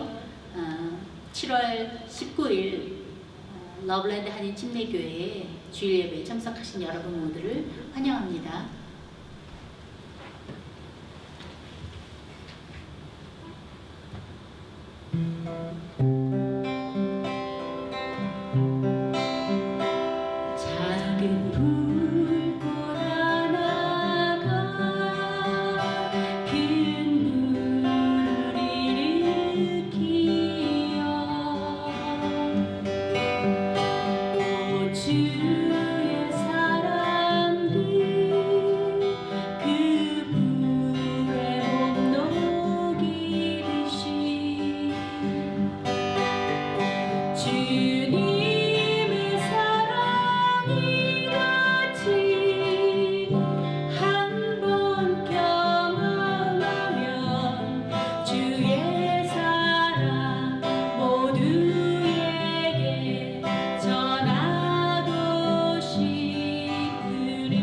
주셔서 7월 19일 러블랜드 한인 침례교회에 주일 예배에 참석하신 여러분 모두를 환영합니다. 작은 불꽃 하나가 큰 물을 일으키어 또 주의 사람들 그 불에 못 녹이듯이 주님의 사랑이 같이 한 번 경험하면 주의 사랑 모두에게 전하고 싶으리.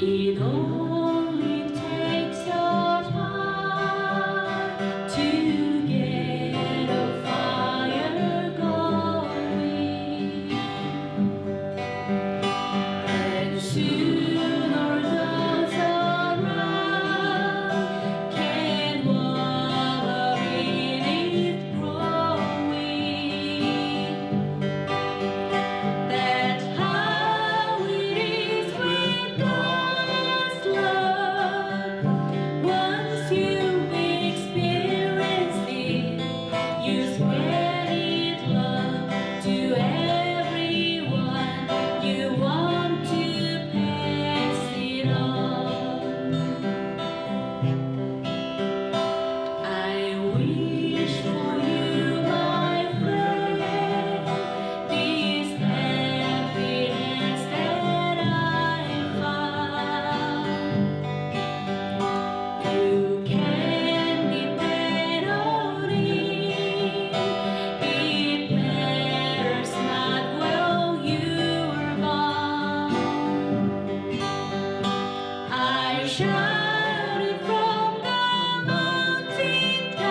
It only takes a heart to get a fire going, and sooner those around can wallow in it growing. That's how it is with God's love. Once you've experienced it, you spread it love to everyone. You want to pass it on. I wish for you, my friend, this happiness that I found. You can depend on it. It matters not where you are born. I shouted from the mountaintop.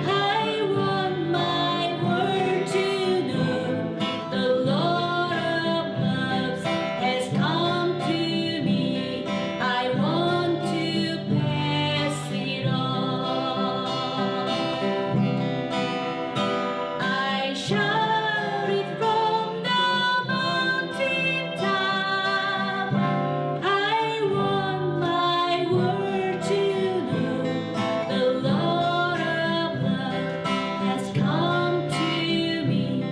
I want my world to know the Lord of loves has come to me. I want to pass it on. I shouted from the mountaintop. I want my world to know the Lord of love has come to me.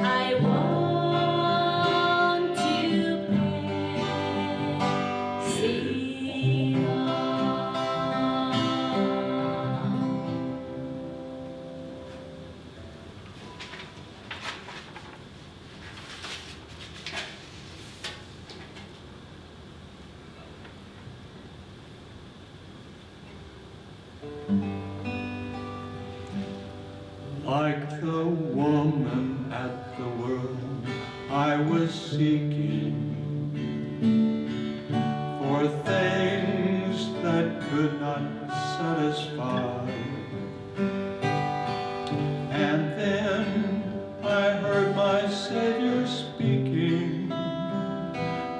I want to pass it on. Like the woman at the well, I was seeking for things that could not satisfy. And then I heard my Savior speaking,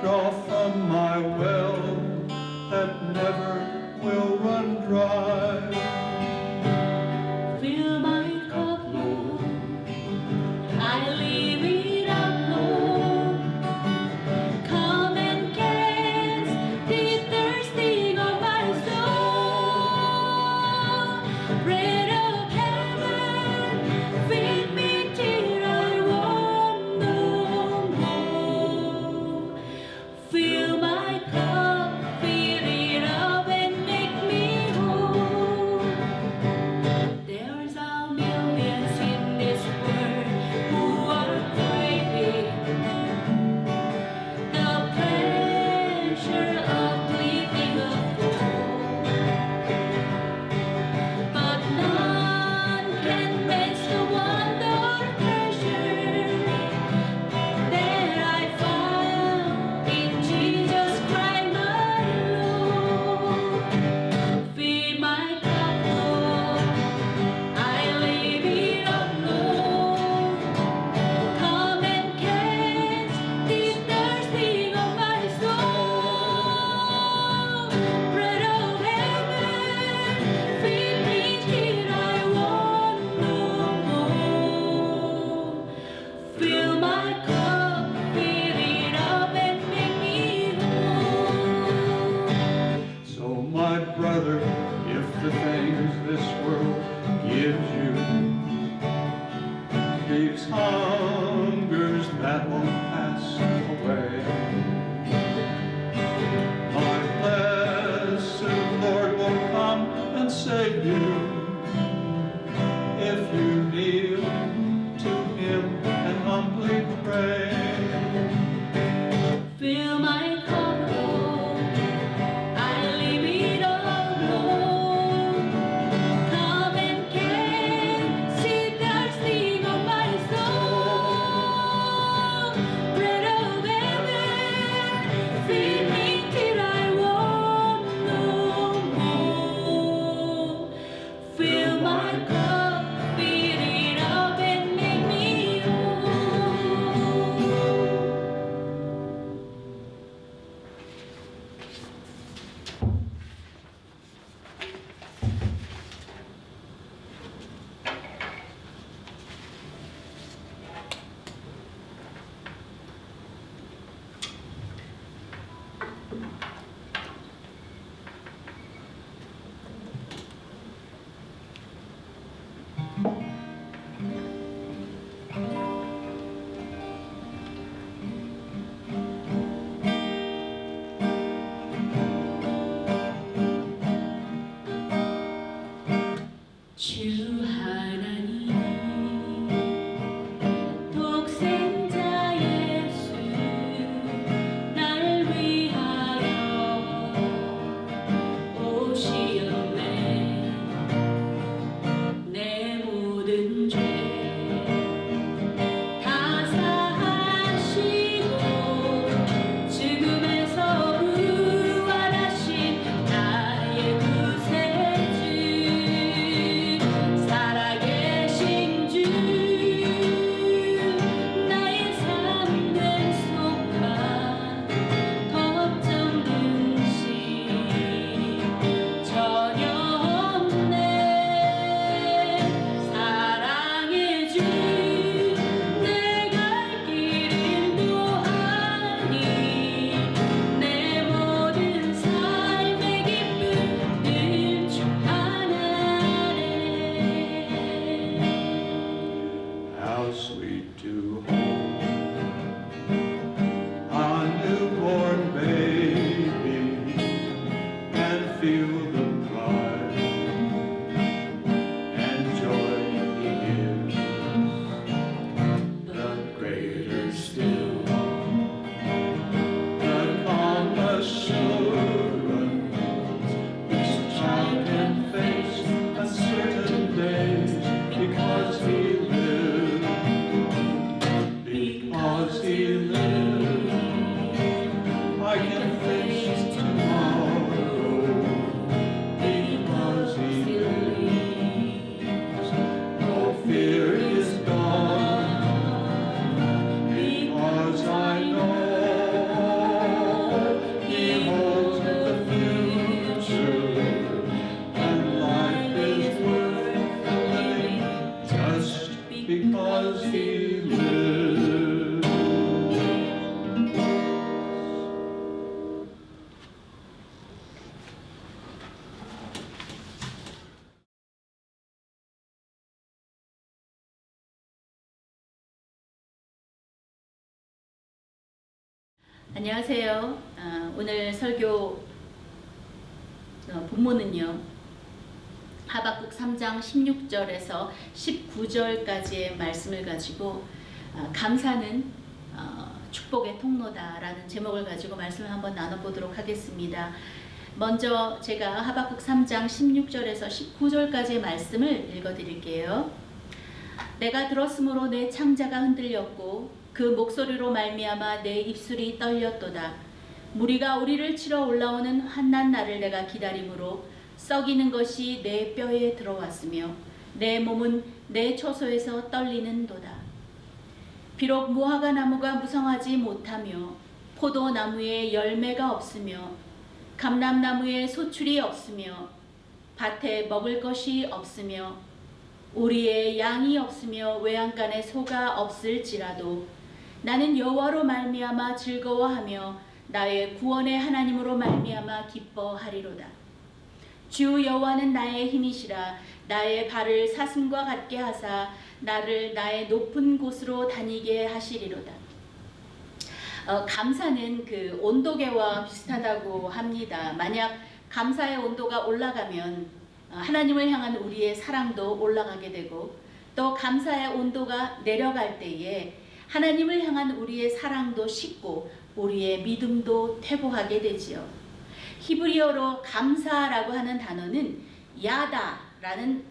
draw from my well that never will run dry. Fill my cup, Lord. I leave it up, Lord. Come and quench the thirsting of my soul. Bread of heaven, feed me till I want no more. Fill my cup, fill it up and make me whole. I can face tomorrow because He lives. No fear is gone because I know He holds the future, and life is worth living just because He lives. 안녕하세요. 오늘 설교 본문은요, 하박국 3장 16절에서 19절까지의 말씀을 가지고 감사는 축복의 통로다라는 제목을 가지고 말씀을 한번 나눠보도록 하겠습니다. 먼저 제가 하박국 3장 16절에서 19절까지의 말씀을 읽어드릴게요. 내가 들었으므로 내 창자가 흔들렸고 그 목소리로 말미암아 내 입술이 떨렸도다. 무리가 우리를 치러 올라오는 환난 날을 내가 기다림으로 썩이는 것이 내 뼈에 들어왔으며 내 몸은 내 처소에서 떨리는도다. 비록 무화과 나무가 무성하지 못하며 포도나무에 열매가 없으며 감람나무에 소출이 없으며 밭에 먹을 것이 없으며 우리의 양이 없으며 외양간에 소가 없을지라도 나는 여호와로 말미암아 즐거워하며 나의 구원의 하나님으로 말미암아 기뻐하리로다. 주 여호와는 나의 힘이시라. 나의 발을 사슴과 같게 하사 나를 나의 높은 곳으로 다니게 하시리로다. 감사는 그 온도계와 비슷하다고 합니다. 만약 감사의 온도가 올라가면 하나님을 향한 우리의 사랑도 올라가게 되고, 또 감사의 온도가 내려갈 때에 하나님을 향한 우리의 사랑도 식고 우리의 믿음도 퇴보하게 되지요. 히브리어로 감사라고 하는 단어는 야다라는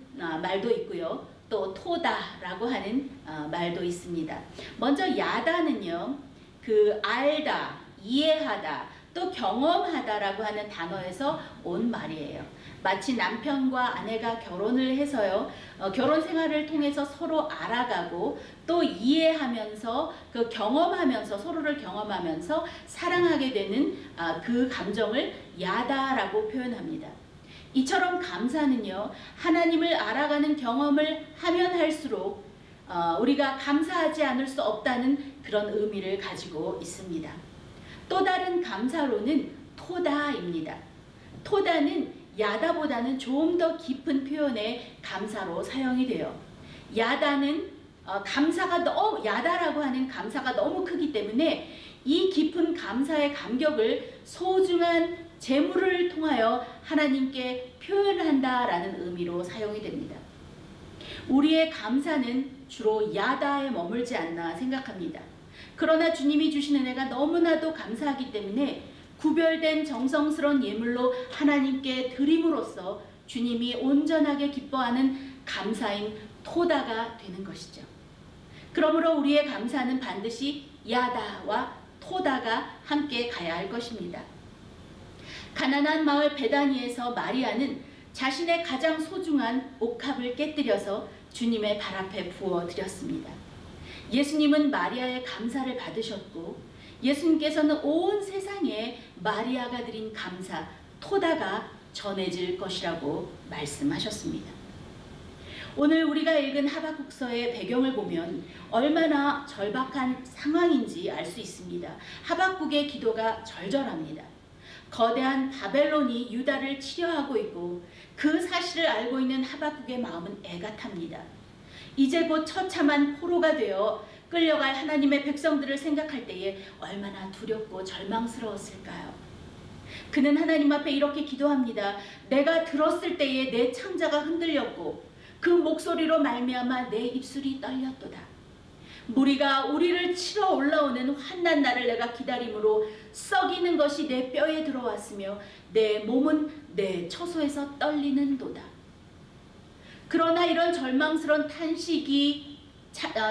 말도 있고요, 또 토다라고 하는 말도 있습니다. 먼저 야다는요, 그 알다, 이해하다, 또 경험하다라고 하는 단어에서 온 말이에요. 마치 남편과 아내가 결혼을 해서요, 결혼 생활을 통해서 서로 알아가고 또 이해하면서 그 경험하면서 서로를 경험하면서 사랑하게 되는 그 감정을 야다라고 표현합니다. 이처럼 감사는요, 하나님을 알아가는 경험을 하면 할수록 우리가 감사하지 않을 수 없다는 그런 의미를 가지고 있습니다. 또 다른 감사로는 토다입니다. 토다는 야다보다는 좀 더 깊은 표현의 감사로 사용이 돼요. 야다는 야다라고 하는 감사가 너무 크기 때문에 이 깊은 감사의 감격을 소중한 재물을 통하여 하나님께 표현한다라는 의미로 사용이 됩니다. 우리의 감사는 주로 야다에 머물지 않나 생각합니다. 그러나 주님이 주신 은혜가 너무나도 감사하기 때문에 구별된 정성스러운 예물로 하나님께 드림으로써 주님이 온전하게 기뻐하는 감사인 토다가 되는 것이죠. 그러므로 우리의 감사는 반드시 야다와 토다가 함께 가야 할 것입니다. 가나안 마을 베다니에서 마리아는 자신의 가장 소중한 옥합을 깨뜨려서 주님의 발 앞에 부어 드렸습니다. 예수님은 마리아의 감사를 받으셨고, 예수님께서는 온 세상에 마리아가 드린 감사, 토다가 전해질 것이라고 말씀하셨습니다. 오늘 우리가 읽은 하박국서의 배경을 보면 얼마나 절박한 상황인지 알 수 있습니다. 하박국의 기도가 절절합니다. 거대한 바벨론이 유다를 치려하고 있고 그 사실을 알고 있는 하박국의 마음은 애가 탑니다. 이제 곧 처참한 포로가 되어 끌려갈 하나님의 백성들을 생각할 때에 얼마나 두렵고 절망스러웠을까요? 그는 하나님 앞에 이렇게 기도합니다. 내가 들었을 때에 내 창자가 흔들렸고 그 목소리로 말미암아 내 입술이 떨렸도다. 무리가 우리를 치러 올라오는 환난 날을 내가 기다림으로 썩이는 것이 내 뼈에 들어왔으며 내 몸은 내 처소에서 떨리는도다. 그러나 이런 절망스러운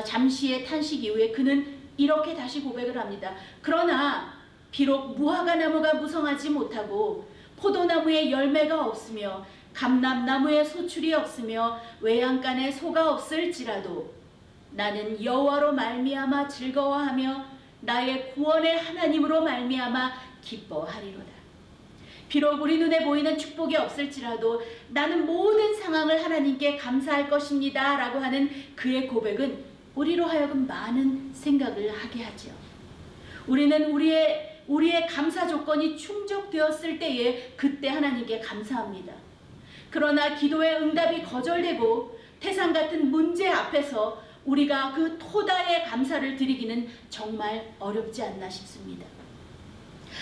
잠시의 탄식 이후에 그는 이렇게 다시 고백을 합니다. 그러나 비록 무화과 나무가 무성하지 못하고 포도나무에 열매가 없으며 감람나무에 소출이 없으며 외양간에 소가 없을지라도 나는 여호와로 말미암아 즐거워하며 나의 구원의 하나님으로 말미암아 기뻐하리로다. 비록 우리 눈에 보이는 축복이 없을지라도 나는 모든 상황을 하나님께 감사할 것입니다 라고 하는 그의 고백은 우리로 하여금 많은 생각을 하게 하죠. 우리는 우리의 감사 조건이 충족되었을 때에 그때 하나님께 감사합니다. 그러나 기도의 응답이 거절되고 태산 같은 문제 앞에서 우리가 그 토다의 감사를 드리기는 정말 어렵지 않나 싶습니다.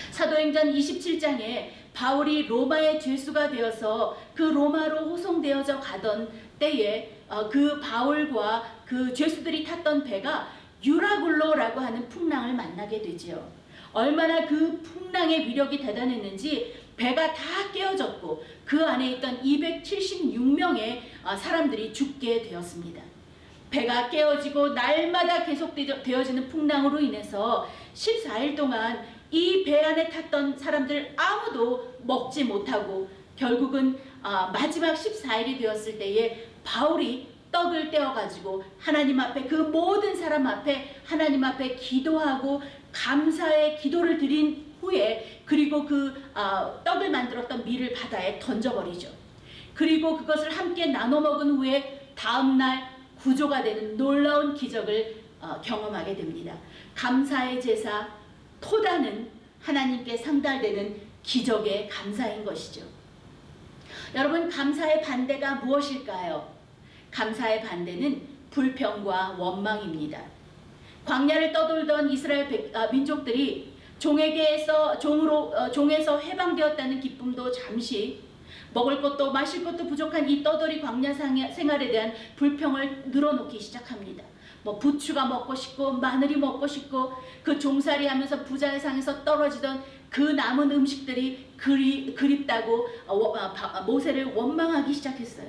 사도행전 27장에 바울이 로마의 죄수가 되어서 그 로마로 호송되어져 가던 때에 그 바울과 그 죄수들이 탔던 배가 유라굴로라고 하는 풍랑을 만나게 되지요. 얼마나 그 풍랑의 위력이 대단했는지 배가 다 깨어졌고 그 안에 있던 276명의 사람들이 죽게 되었습니다. 배가 깨어지고 날마다 계속되어지는 풍랑으로 인해서 14일 동안 이 배 안에 탔던 사람들 아무도 먹지 못하고 결국은 마지막 14일이 되었을 때에 바울이 떡을 떼어가지고 하나님 앞에 그 모든 사람 앞에 하나님 앞에 기도하고 감사의 기도를 드린 후에 그리고 그 떡을 만들었던 밀을 바다에 던져버리죠. 그리고 그것을 함께 나눠 먹은 후에 다음날 구조가 되는 놀라운 기적을 경험하게 됩니다. 감사의 제사 토다는 하나님께 상달되는 기적의 감사인 것이죠. 여러분, 감사의 반대가 무엇일까요? 감사의 반대는 불평과 원망입니다. 광야를 떠돌던 이스라엘 민족들이 종에서 해방되었다는 기쁨도 잠시, 먹을 것도 마실 것도 부족한 이 떠돌이 광야 생활에 대한 불평을 늘어놓기 시작합니다. 부추가 먹고 싶고 마늘이 먹고 싶고 그 종살이 하면서 부자의 상에서 떨어지던 그 남은 음식들이 그립다고 모세를 원망하기 시작했어요.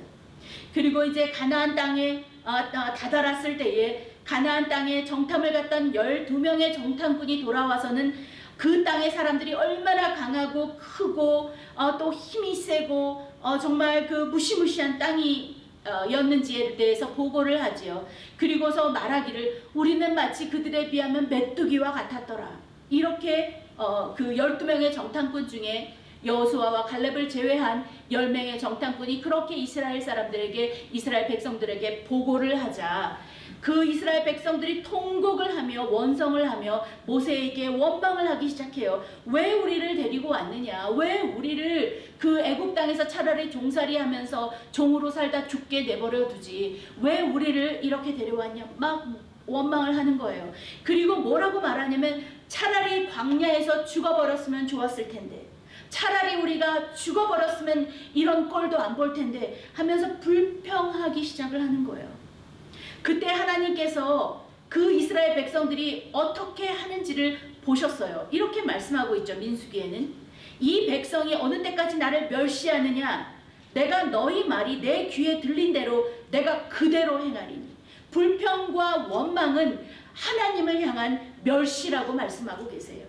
그리고 이제 가나안 땅에 다다랐을 때에 가나안 땅에 정탐을 갔던 12명의 정탐꾼이 돌아와서는 그 땅의 사람들이 얼마나 강하고 크고 또 힘이 세고 정말 그 무시무시한 땅이 였는지에 대해서 보고를 하지요. 그리고서 말하기를 우리는 마치 그들에 비하면 메뚜기와 같았더라. 이렇게 그 12명의 정탐꾼 중에 여호수아와 갈렙을 제외한 10명의 정탐꾼이 그렇게 이스라엘 백성들에게 보고를 하자 그 이스라엘 백성들이 통곡을 하며 원성을 하며 모세에게 원망을 하기 시작해요. 왜 우리를 데리고 왔느냐? 왜 우리를 그 애굽 땅에서 차라리 종살이 하면서 종으로 살다 죽게 내버려 두지? 왜 우리를 이렇게 데려왔냐? 막 원망을 하는 거예요. 그리고 뭐라고 말하냐면 차라리 광야에서 죽어버렸으면 좋았을 텐데, 차라리 우리가 죽어버렸으면 이런 꼴도 안 볼 텐데 하면서 불평하기 시작을 하는 거예요. 그때 하나님께서 그 이스라엘 백성들이 어떻게 하는지를 보셨어요. 이렇게 말씀하고 있죠. 민수기에는 이 백성이 어느 때까지 나를 멸시하느냐? 내가 너희 말이 내 귀에 들린 대로 내가 그대로 행하리니. 불평과 원망은 하나님을 향한 멸시라고 말씀하고 계세요.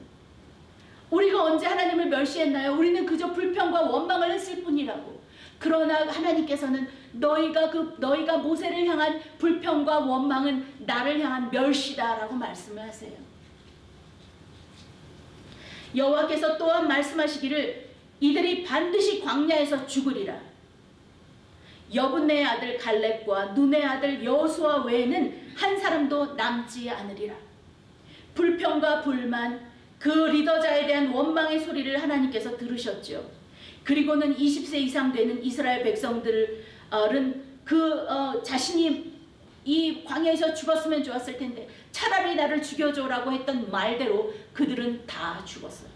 우리가 언제 하나님을 멸시했나요? 우리는 그저 불평과 원망을 했을 뿐이라고. 그러나 하나님께서는 너희가 모세를 향한 불평과 원망은 나를 향한 멸시다라고 말씀을 하세요. 여호와께서 또한 말씀하시기를 이들이 반드시 광야에서 죽으리라. 여분네의 아들 갈렙과 눈의 아들 여호수아 외에는 한 사람도 남지 않으리라. 불평과 불만, 그 리더자에 대한 원망의 소리를 하나님께서 들으셨죠. 그리고는 20세 이상 되는 이스라엘 백성들은 자신이 이 광야에서 죽었으면 좋았을 텐데 차라리 나를 죽여줘라고 했던 말대로 그들은 다 죽었어요.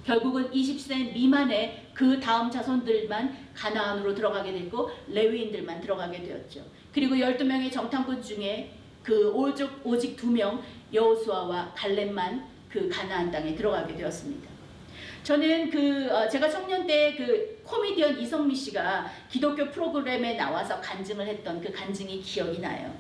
결국은 20세 미만의 그 다음 자손들만 가나안으로 들어가게 됐고 레위인들만 들어가게 되었죠. 그리고 12명의 정탐꾼 중에 그 오직 2명 여호수아와 갈렙만 그 가나안 땅에 들어가게 되었습니다. 저는 제가 청년 때 그 코미디언 이성미 씨가 기독교 프로그램에 나와서 간증을 했던 그 간증이 기억이 나요.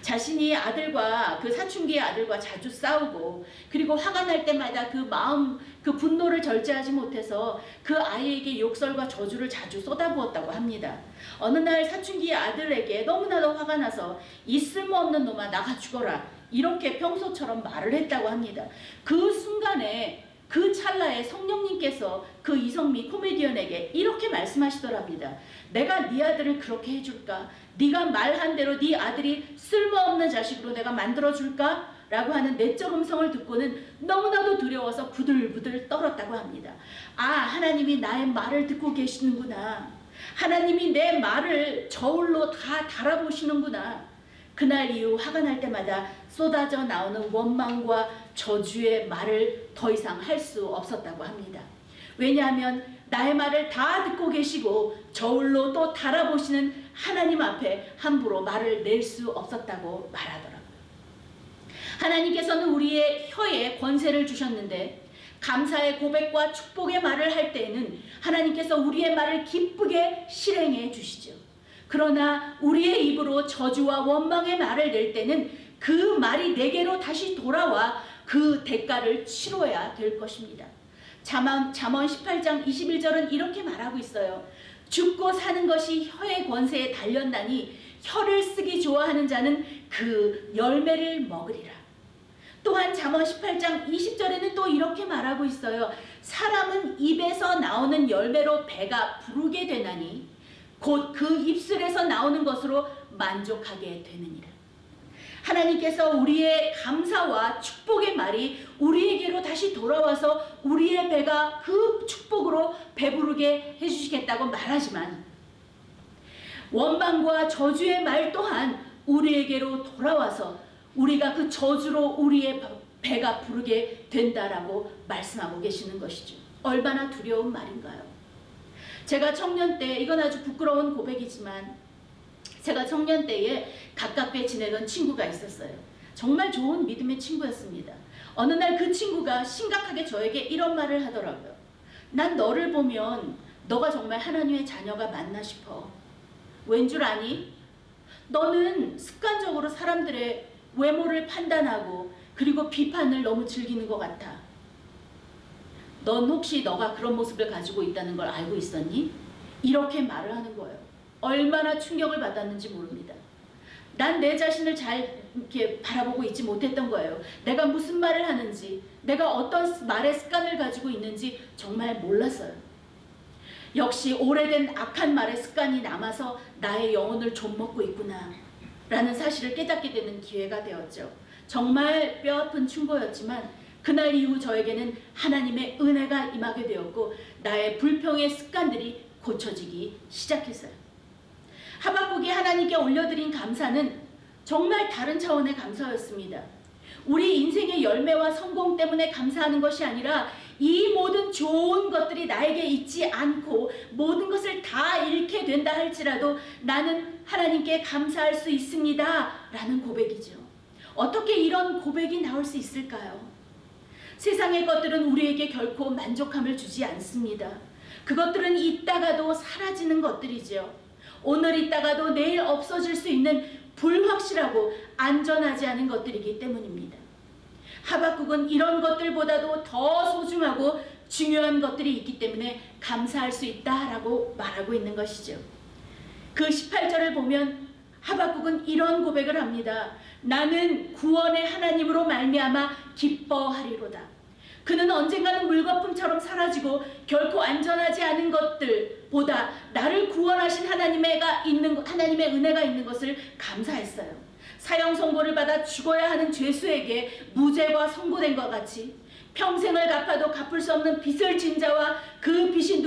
자신이 아들과 그 사춘기의 아들과 자주 싸우고 그리고 화가 날 때마다 그 마음 그 분노를 절제하지 못해서 그 아이에게 욕설과 저주를 자주 쏟아부었다고 합니다. 어느 날 사춘기의 아들에게 너무나도 화가 나서 이 쓸모없는 놈아 나가 죽어라 이렇게 평소처럼 말을 했다고 합니다. 그 순간에 그 찰나에 성령님께서 그 이성미 코미디언에게 이렇게 말씀하시더랍니다. 내가 네 아들을 그렇게 해줄까? 네가 말한 대로 네 아들이 쓸모없는 자식으로 내가 만들어줄까? 라고 하는 내적 음성을 듣고는 너무나도 두려워서 부들부들 떨었다고 합니다. 아, 하나님이 나의 말을 듣고 계시는구나. 하나님이 내 말을 저울로 다 달아보시는구나. 그날 이후 화가 날 때마다 쏟아져 나오는 원망과 저주의 말을 더 이상 할 수 없었다고 합니다. 왜냐하면 나의 말을 다 듣고 계시고 저울로 또 달아보시는 하나님 앞에 함부로 말을 낼 수 없었다고 말하더라고요. 하나님께서는 우리의 혀에 권세를 주셨는데 감사의 고백과 축복의 말을 할 때에는 하나님께서 우리의 말을 기쁘게 실행해 주시죠. 그러나 우리의 입으로 저주와 원망의 말을 낼 때는 그 말이 내게로 다시 돌아와 그 대가를 치러야 될 것입니다. 잠언 18장 21절은 이렇게 말하고 있어요. 죽고 사는 것이 혀의 권세에 달렸나니 혀를 쓰기 좋아하는 자는 그 열매를 먹으리라. 또한 잠언 18장 20절에는 또 이렇게 말하고 있어요. 사람은 입에서 나오는 열매로 배가 부르게 되나니 곧 그 입술에서 나오는 것으로 만족하게 되느니라. 하나님께서 우리의 감사와 축복의 말이 우리에게로 다시 돌아와서 우리의 배가 그 축복으로 배부르게 해주시겠다고 말하지만 원망과 저주의 말 또한 우리에게로 돌아와서 우리가 그 저주로 우리의 배가 부르게 된다라고 말씀하고 계시는 것이죠. 얼마나 두려운 말인가요? 제가 청년 때, 이건 아주 부끄러운 고백이지만 제가 청년 때에 가깝게 지내던 친구가 있었어요. 정말 좋은 믿음의 친구였습니다. 어느 날 그 친구가 심각하게 저에게 이런 말을 하더라고요. 난 너를 보면 너가 정말 하나님의 자녀가 맞나 싶어. 왠 줄 아니? 너는 습관적으로 사람들의 외모를 판단하고 그리고 비판을 너무 즐기는 것 같아. 넌 혹시 너가 그런 모습을 가지고 있다는 걸 알고 있었니? 이렇게 말을 하는 거예요. 얼마나 충격을 받았는지 모릅니다. 난 내 자신을 잘 이렇게 바라보고 있지 못했던 거예요. 내가 무슨 말을 하는지, 내가 어떤 말의 습관을 가지고 있는지 정말 몰랐어요. 역시 오래된 악한 말의 습관이 남아서 나의 영혼을 좀먹고 있구나 라는 사실을 깨닫게 되는 기회가 되었죠. 정말 뼈아픈 충고였지만 그날 이후 저에게는 하나님의 은혜가 임하게 되었고 나의 불평의 습관들이 고쳐지기 시작했어요. 하박국이 하나님께 올려드린 감사는 정말 다른 차원의 감사였습니다. 우리 인생의 열매와 성공 때문에 감사하는 것이 아니라 이 모든 좋은 것들이 나에게 있지 않고 모든 것을 다 잃게 된다 할지라도 나는 하나님께 감사할 수 있습니다 라는 고백이죠. 어떻게 이런 고백이 나올 수 있을까요? 세상의 것들은 우리에게 결코 만족함을 주지 않습니다. 그것들은 있다가도 사라지는 것들이죠. 오늘 있다가도 내일 없어질 수 있는 불확실하고 안전하지 않은 것들이기 때문입니다. 하박국은 이런 것들보다도 더 소중하고 중요한 것들이 있기 때문에 감사할 수 있다라고 말하고 있는 것이죠. 그 18절을 보면 하박국은 이런 고백을 합니다. 나는 구원의 하나님으로 말미암아 기뻐하리로다. 그는 언젠가는 물거품처럼 사라지고 결코 안전하지 않은 것들보다 나를 구원하신 하나님의 은혜가 있는 것을 감사했어요. 사형 선고를 받아 죽어야 하는 죄수에게 무죄가 선고된 것 같이 평생을 갚아도 갚을 수 없는 빚을 진 자와 그 빚이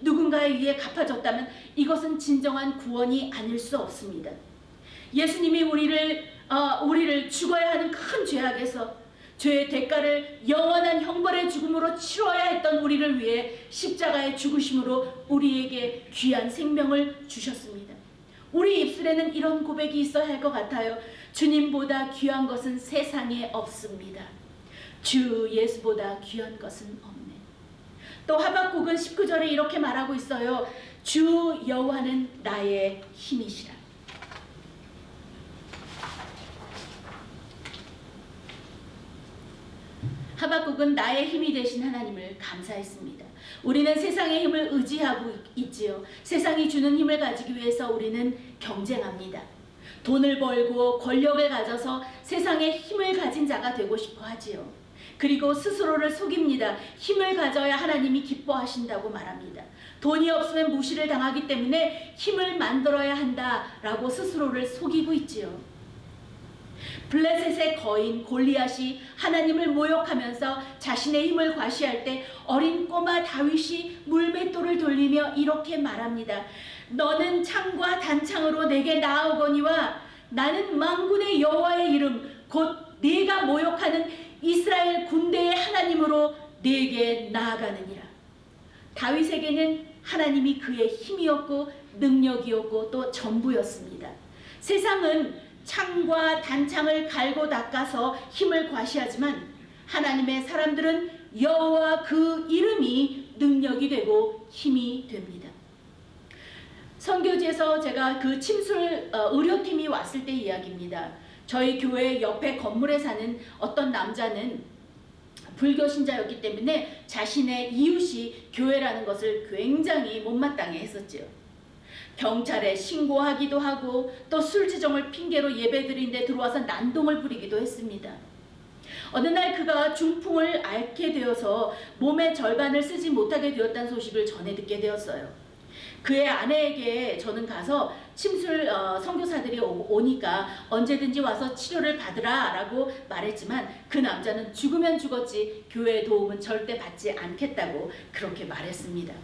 누군가에 의해 갚아졌다면 이것은 진정한 구원이 아닐 수 없습니다. 예수님이 우리를 죽어야 하는 큰 죄악에서 죄의 대가를 영원한 형벌의 죽음으로 치러야 했던 우리를 위해 십자가의 죽으심으로 우리에게 귀한 생명을 주셨습니다. 우리 입술에는 이런 고백이 있어야 할 것 같아요. 주님보다 귀한 것은 세상에 없습니다. 주 예수보다 귀한 것은 없네. 또 하박국은 19절에 이렇게 말하고 있어요. 주 여호와는 나의 힘이시라. 하박국은 나의 힘이 되신 하나님을 감사했습니다. 우리는 세상의 힘을 의지하고 있지요. 세상이 주는 힘을 가지기 위해서 우리는 경쟁합니다. 돈을 벌고 권력을 가져서 세상의 힘을 가진 자가 되고 싶어 하지요. 그리고 스스로를 속입니다. 힘을 가져야 하나님이 기뻐하신다고 말합니다. 돈이 없으면 무시를 당하기 때문에 힘을 만들어야 한다라고 스스로를 속이고 있지요. 블레셋의 거인 골리앗이 하나님을 모욕하면서 자신의 힘을 과시할 때 어린 꼬마 다윗이 물맷돌을 돌리며 이렇게 말합니다. 너는 창과 단창으로 내게 나아오거니와 나는 만군의 여호와의 이름 곧 네가 모욕하는 이스라엘 군대의 하나님으로 네게 나아가느니라. 다윗에게는 하나님이 그의 힘이었고 능력이었고 또 전부였습니다. 세상은 창과 단창을 갈고 닦아서 힘을 과시하지만 하나님의 사람들은 여호와 그 이름이 능력이 되고 힘이 됩니다. 선교지에서 제가 그 침술 의료팀이 왔을 때 이야기입니다. 저희 교회 옆에 건물에 사는 어떤 남자는 불교 신자였기 때문에 자신의 이웃이 교회라는 것을 굉장히 못마땅해 했었지요. 경찰에 신고하기도 하고 또 술지정을 핑계로 예배드리는데 들어와서 난동을 부리기도 했습니다. 어느 날 그가 중풍을 앓게 되어서 몸의 절반을 쓰지 못하게 되었다는 소식을 전해 듣게 되었어요. 그의 아내에게 저는 가서 침술 선교사들이 오니까 언제든지 와서 치료를 받으라 라고 말했지만 그 남자는 죽으면 죽었지 교회의 도움은 절대 받지 않겠다고 그렇게 말했습니다.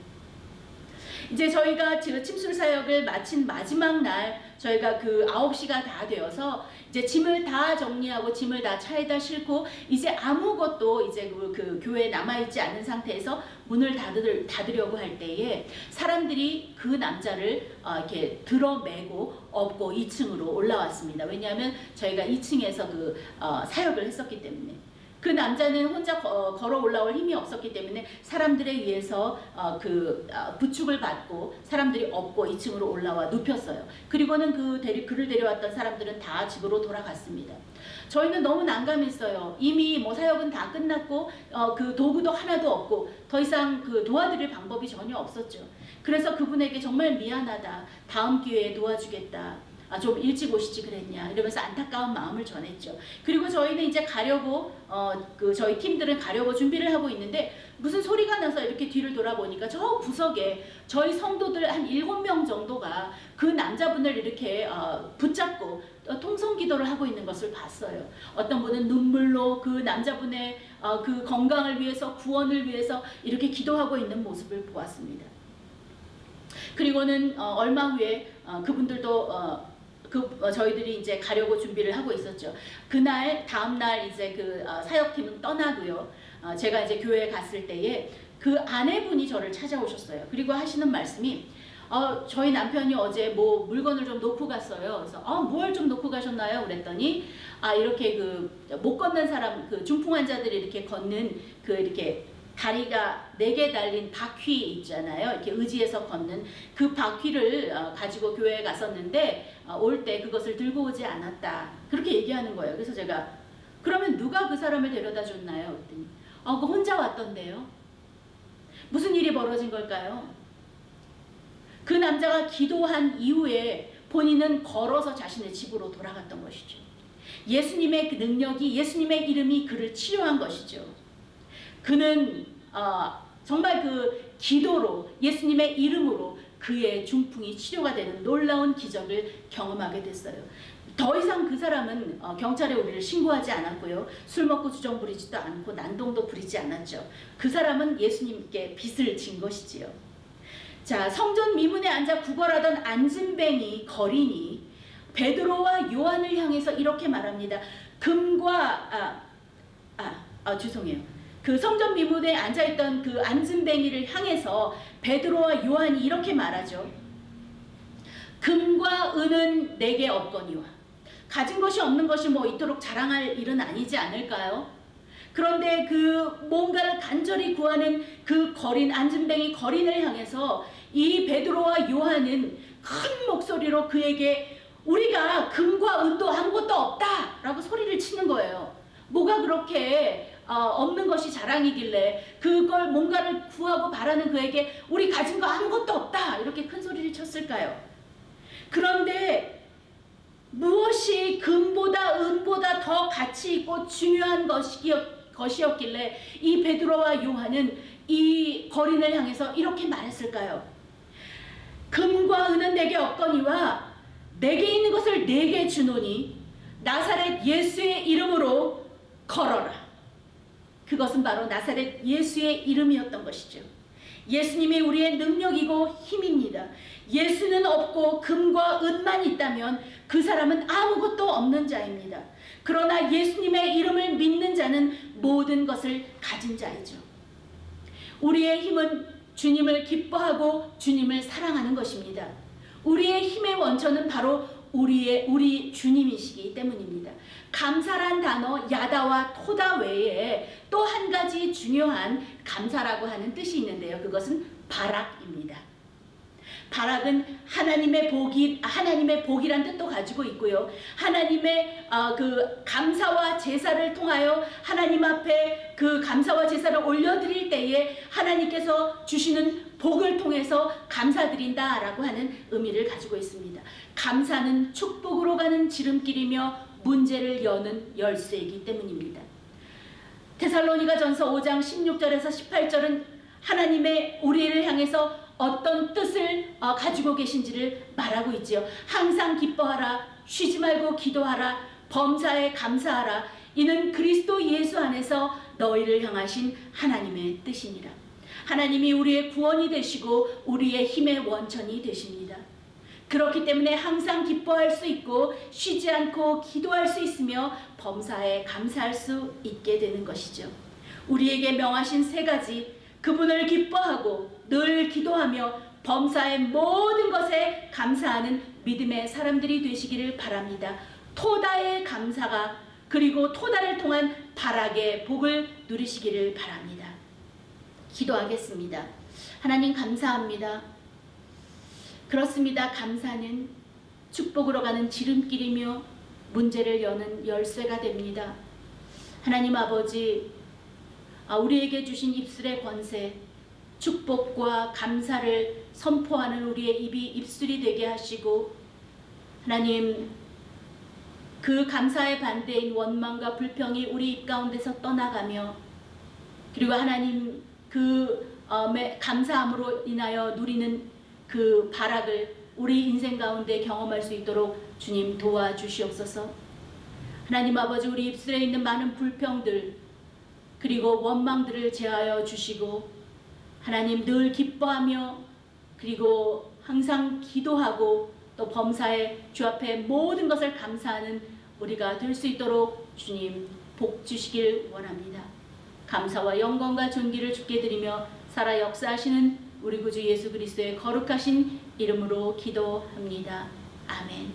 이제 저희가 지금 침술 사역을 마친 마지막 날 저희가 그 9시가 다 되어서 이제 짐을 다 정리하고 짐을 다 차에다 싣고 이제 아무것도 이제 그 교회에 남아있지 않은 상태에서 문을 닫으려고 할 때에 사람들이 그 남자를 이렇게 들어매고 업고 2층으로 올라왔습니다. 왜냐하면 저희가 2층에서 그 사역을 했었기 때문에. 그 남자는 혼자 걸어 올라올 힘이 없었기 때문에 사람들에 의해서 부축을 받고 사람들이 업고 2층으로 올라와 눕혔어요. 그리고는 그를 데려왔던 사람들은 다 집으로 돌아갔습니다. 저희는 너무 난감했어요. 이미 뭐 사역은 다 끝났고 그 도구도 하나도 없고 더 이상 그 도와드릴 방법이 전혀 없었죠. 그래서 그분에게 정말 미안하다. 다음 기회에 도와주겠다. 좀 일찍 오시지 그랬냐 이러면서 안타까운 마음을 전했죠. 그리고 저희는 이제 가려고 저희 팀들은 가려고 준비를 하고 있는데 무슨 소리가 나서 이렇게 뒤를 돌아보니까 저 구석에 저희 성도들 한 7명 정도가 그 남자분을 이렇게 붙잡고 통성 기도를 하고 있는 것을 봤어요. 어떤 분은 눈물로 그 남자분의 그 건강을 위해서 구원을 위해서 이렇게 기도하고 있는 모습을 보았습니다. 그리고는 얼마 후에 그분들도 저희들이 이제 가려고 준비를 하고 있었죠. 그날 다음날 이제 그 사역팀은 떠나고요. 제가 이제 교회에 갔을 때에 그 아내분이 저를 찾아오셨어요. 그리고 하시는 말씀이 저희 남편이 어제 뭐 물건을 좀 놓고 갔어요. 그래서 뭘 좀 놓고 가셨나요? 그랬더니 이렇게 그 못 걷는 사람 그 중풍 환자들이 이렇게 걷는 그 이렇게 다리가 4개 달린 바퀴 있잖아요. 이렇게 의지해서 걷는 그 바퀴를 가지고 교회에 갔었는데 올 때 그것을 들고 오지 않았다. 그렇게 얘기하는 거예요. 그래서 제가 그러면 누가 그 사람을 데려다 줬나요? 그랬더니 그 혼자 왔던데요. 무슨 일이 벌어진 걸까요? 그 남자가 기도한 이후에 본인은 걸어서 자신의 집으로 돌아갔던 것이죠. 예수님의 그 능력이 예수님의 이름이 그를 치료한 것이죠. 그는 정말 그 기도로 예수님의 이름으로 그의 중풍이 치료가 되는 놀라운 기적을 경험하게 됐어요. 더 이상 그 사람은 경찰에 우리를 신고하지 않았고요. 술 먹고 주정 부리지도 않고 난동도 부리지 않았죠. 그 사람은 예수님께 빚을 진 것이지요. 자, 성전 미문에 앉아 구걸하던 안진뱅이 거린이 베드로와 요한을 향해서 이렇게 말합니다. 금과 죄송해요. 그 성전 미문에 앉아있던 그 안진뱅이를 향해서 베드로와 요한이 이렇게 말하죠. 금과 은은 내게 없거니와. 가진 것이 없는 것이 뭐 이토록 자랑할 일은 아니지 않을까요? 그런데 그 뭔가를 간절히 구하는 그 거린 안진뱅이 거린을 향해서 이 베드로와 요한은 큰 목소리로 그에게 우리가 금과 은도 아무것도 없다 라고 소리를 치는 거예요. 뭐가 그렇게 없는 것이 자랑이길래 그걸 뭔가를 구하고 바라는 그에게 우리 가진 거 아무것도 없다 이렇게 큰 소리를 쳤을까요? 그런데 무엇이 금보다 은보다 더 가치 있고 중요한 것이었길래 이 베드로와 요한은 이 거린을 향해서 이렇게 말했을까요? 금과 은은 내게 없거니와 내게 있는 것을 내게 주노니 나사렛 예수의 이름으로 걸어라. 그것은 바로 나사렛 예수의 이름이었던 것이죠. 예수님이 우리의 능력이고 힘입니다. 예수는 없고 금과 은만 있다면 그 사람은 아무것도 없는 자입니다. 그러나 예수님의 이름을 믿는 자는 모든 것을 가진 자이죠. 우리의 힘은 주님을 기뻐하고 주님을 사랑하는 것입니다. 우리의 힘의 원천은 바로 우리 주님이시기 때문입니다. 감사란 단어 야다와 토다 외에 또 한 가지 중요한 감사라고 하는 뜻이 있는데요. 그것은 바락입니다. 바락은 하나님의 복이란 뜻도 가지고 있고요. 하나님의 그 감사와 제사를 통하여 하나님 앞에 그 감사와 제사를 올려드릴 때에 하나님께서 주시는 복을 통해서 감사드린다라고 하는 의미를 가지고 있습니다. 감사는 축복으로 가는 지름길이며 문제를 여는 열쇠이기 때문입니다. 데살로니가전서 5장 16절에서 18절은 하나님의 우리를 향해서 어떤 뜻을 가지고 계신지를 말하고 있지요. 항상 기뻐하라, 쉬지 말고 기도하라, 범사에 감사하라. 이는 그리스도 예수 안에서 너희를 향하신 하나님의 뜻이니라. 하나님이 우리의 구원이 되시고 우리의 힘의 원천이 되십니다. 그렇기 때문에 항상 기뻐할 수 있고 쉬지 않고 기도할 수 있으며 범사에 감사할 수 있게 되는 것이죠. 우리에게 명하신 세 가지, 그분을 기뻐하고 늘 기도하며 범사의 모든 것에 감사하는 믿음의 사람들이 되시기를 바랍니다. 토다의 감사가 그리고 토다를 통한 바락의 복을 누리시기를 바랍니다. 기도하겠습니다. 하나님 감사합니다. 그렇습니다. 감사는 축복으로 가는 지름길이며 문제를 여는 열쇠가 됩니다. 하나님 아버지, 우리에게 주신 입술의 권세, 축복과 감사를 선포하는 우리의 입술이 되게 하시고, 하나님 그 감사의 반대인 원망과 불평이 우리 입 가운데서 떠나가며, 그리고 하나님 그 감사함으로 인하여 누리는 그 바락을 우리 인생 가운데 경험할 수 있도록 주님 도와주시옵소서. 하나님 아버지, 우리 입술에 있는 많은 불평들 그리고 원망들을 제하여 주시고, 하나님 늘 기뻐하며 그리고 항상 기도하고 또 범사에 주 앞에 모든 것을 감사하는 우리가 될 수 있도록 주님 복 주시길 원합니다. 감사와 영광과 존귀를 주께 드리며 살아 역사하시는 우리 구주 예수 그리스도의 거룩하신 이름으로 기도합니다. 아멘.